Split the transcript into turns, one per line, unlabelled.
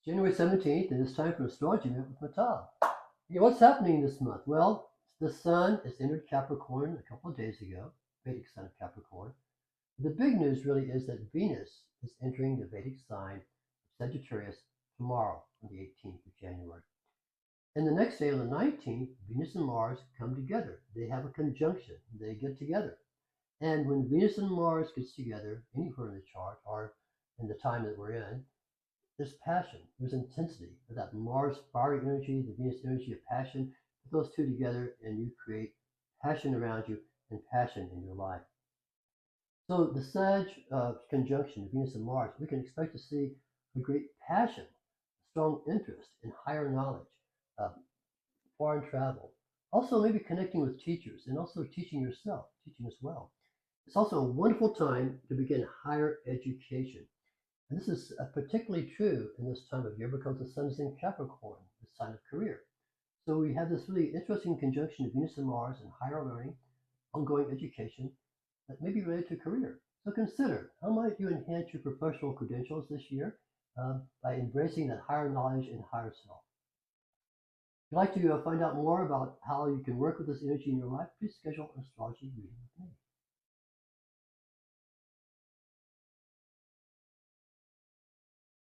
January 17th, and it's time for Astrology Minute with Mehtab. What's happening this month? Well, the Sun has entered Capricorn a couple of days ago, Vedic sign of Capricorn. The big news really is that Venus is entering the Vedic sign of Sagittarius tomorrow, on the 18th of January. And the next day, on the 19th, Venus and Mars come together. They have a conjunction. They get together. And when Venus and Mars gets together, anywhere in the chart, or in the time that we're in, there's passion, there's intensity. That Mars fiery energy, the Venus energy of passion, put those two together and you create passion around you and passion in your life. So the Sag conjunction, Venus and Mars, we can expect to see a great passion, strong interest in higher knowledge, foreign travel. Also maybe connecting with teachers and also teaching yourself, teaching as well. It's also a wonderful time to begin higher education. And this is particularly true in this time of year because the Sun is in Capricorn, the sign of career. So we have this really interesting conjunction of Venus and Mars and higher learning, ongoing education that may be related to career. So consider, how might you enhance your professional credentials this year by embracing that higher knowledge and higher self? If you'd like to find out more about how you can work with this energy in your life, please schedule an astrology reading with me.